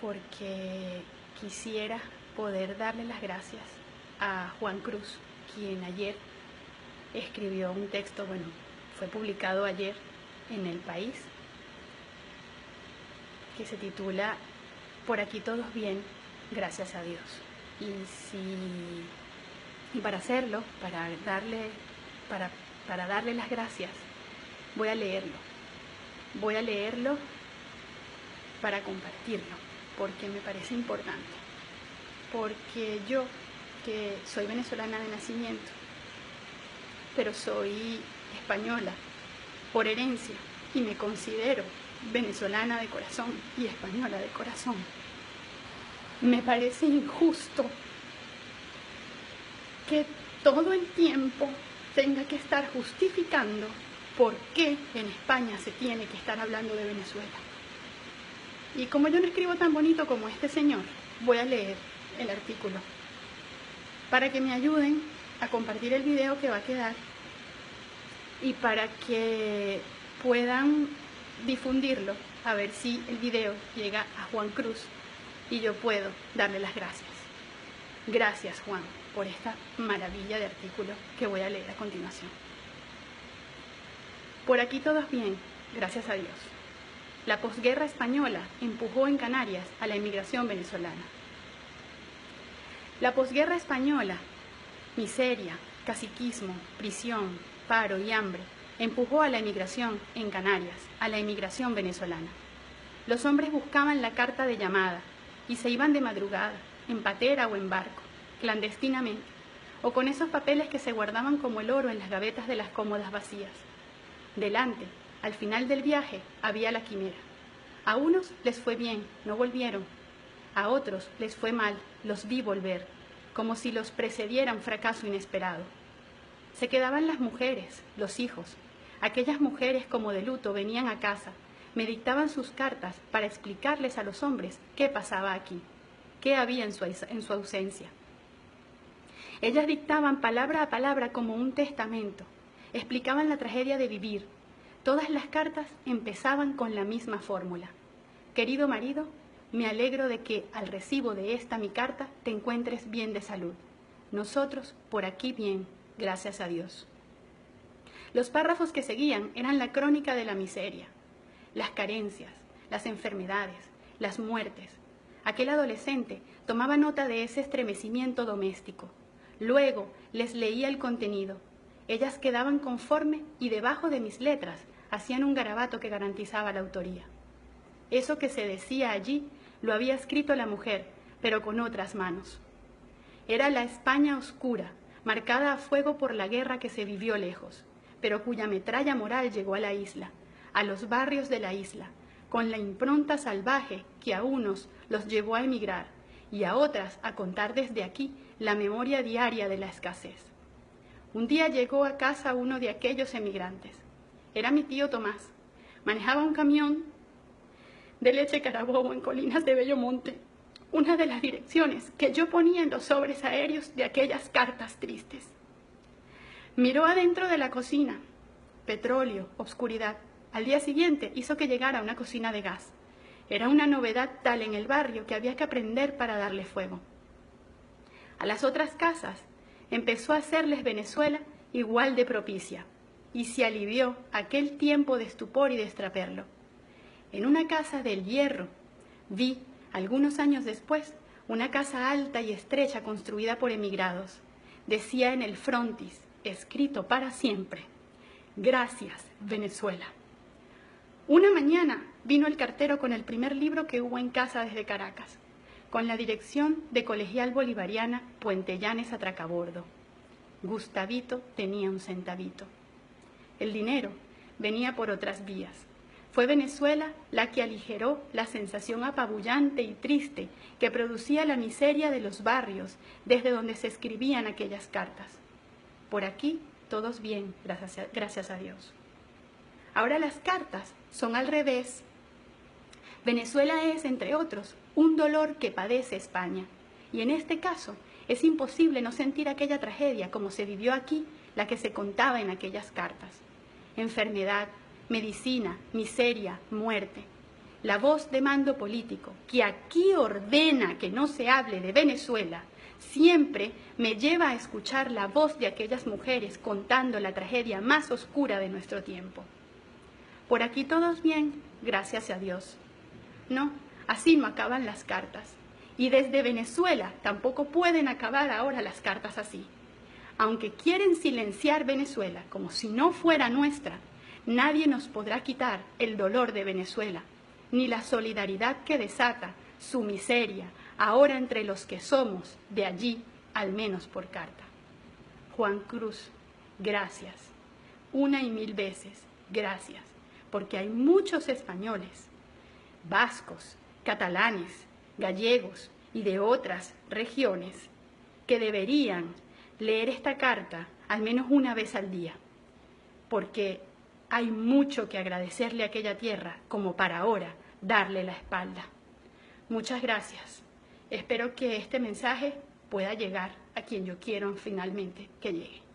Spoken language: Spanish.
porque quisiera poder darle las gracias a Juan Cruz, quien ayer escribió un texto, bueno, fue publicado ayer en El País, que se titula Por aquí todos bien, gracias a Dios. Y para hacerlo, para darle las gracias, voy a leerlo para compartirlo, porque me parece importante, porque yo, que soy venezolana de nacimiento, pero soy española por herencia y me considero venezolana de corazón y española de corazón, me parece injusto que todo el tiempo tenga que estar justificando por qué en España se tiene que estar hablando de Venezuela. Y como yo no escribo tan bonito como este señor, voy a leer el artículo para que me ayuden a compartir el video que va a quedar y para que puedan difundirlo, a ver si el video llega a Juan Cruz y yo puedo darle las gracias. Gracias, Juan, por esta maravilla de artículo que voy a leer a continuación. Por aquí todos bien, gracias a Dios. La posguerra española empujó en Canarias a la inmigración venezolana. La posguerra española, miseria, caciquismo, prisión, paro y hambre, empujó a la emigración en Canarias, a la emigración venezolana. Los hombres buscaban la carta de llamada y se iban de madrugada, en patera o en barco, clandestinamente, o con esos papeles que se guardaban como el oro en las gavetas de las cómodas vacías. Delante, al final del viaje, había la quimera. A unos les fue bien, no volvieron. A otros les fue mal, los vi volver, como si los precediera un fracaso inesperado. Se quedaban las mujeres, los hijos. Aquellas mujeres como de luto venían a casa, me dictaban sus cartas para explicarles a los hombres qué pasaba aquí, qué había en su ausencia. Ellas dictaban palabra a palabra como un testamento, explicaban la tragedia de vivir. Todas las cartas empezaban con la misma fórmula. Querido marido, me alegro de que al recibo de esta mi carta te encuentres bien de salud. Nosotros por aquí bien, gracias a Dios. Los párrafos que seguían eran la crónica de la miseria, las carencias, las enfermedades, las muertes. Aquel adolescente tomaba nota de ese estremecimiento doméstico. Luego les leía el contenido. Ellas quedaban conforme y debajo de mis letras hacían un garabato que garantizaba la autoría. Eso que se decía allí lo había escrito la mujer, pero con otras manos. Era la España oscura, marcada a fuego por la guerra que se vivió lejos, pero cuya metralla moral llegó a la isla, a los barrios de la isla, con la impronta salvaje que a unos los llevó a emigrar y a otras a contar desde aquí la memoria diaria de la escasez. Un día llegó a casa uno de aquellos emigrantes. Era mi tío Tomás. Manejaba un camión de leche Carabobo en Colinas de Bellomonte, una de las direcciones que yo ponía en los sobres aéreos de aquellas cartas tristes. Miró adentro de la cocina. Petróleo, obscuridad. Al día siguiente hizo que llegara una cocina de gas. Era una novedad tal en el barrio que había que aprender para darle fuego. A las otras casas empezó a hacerles Venezuela igual de propicia y se alivió aquel tiempo de estupor y de extraperlo. En una casa del Hierro vi, algunos años después, una casa alta y estrecha construida por emigrados. Decía en el frontis, escrito para siempre, gracias, Venezuela. Una mañana vino el cartero con el primer libro que hubo en casa desde Caracas, con la dirección de Colegial Bolivariana Puente Llanes Atracabordo. Gustavito tenía un centavito. El dinero venía por otras vías. Fue Venezuela la que aligeró la sensación apabullante y triste que producía la miseria de los barrios desde donde se escribían aquellas cartas. Por aquí todos bien, gracias a Dios. Ahora las cartas son al revés. Venezuela es, entre otros, un dolor que padece España. Y en este caso es imposible no sentir aquella tragedia como se vivió aquí, la que se contaba en aquellas cartas. Enfermedad, medicina, miseria, muerte. la voz de mando político que aquí ordena que no se hable de Venezuela, siempre me lleva a escuchar la voz de aquellas mujeres contando la tragedia más oscura de nuestro tiempo. Por aquí todos bien, gracias a Dios. No, así no acaban las cartas. Y desde Venezuela tampoco pueden acabar ahora las cartas así. Aunque quieren silenciar Venezuela como si no fuera nuestra, nadie nos podrá quitar el dolor de Venezuela, ni la solidaridad que desata su miseria ahora entre los que somos de allí, al menos por carta. Juan Cruz, gracias. Una y mil veces, gracias, porque hay muchos españoles, vascos, catalanes, gallegos y de otras regiones que deberían leer esta carta al menos una vez al día, porque hay mucho que agradecerle a aquella tierra como para ahora darle la espalda. Muchas gracias. Espero que este mensaje pueda llegar a quien yo quiero finalmente que llegue.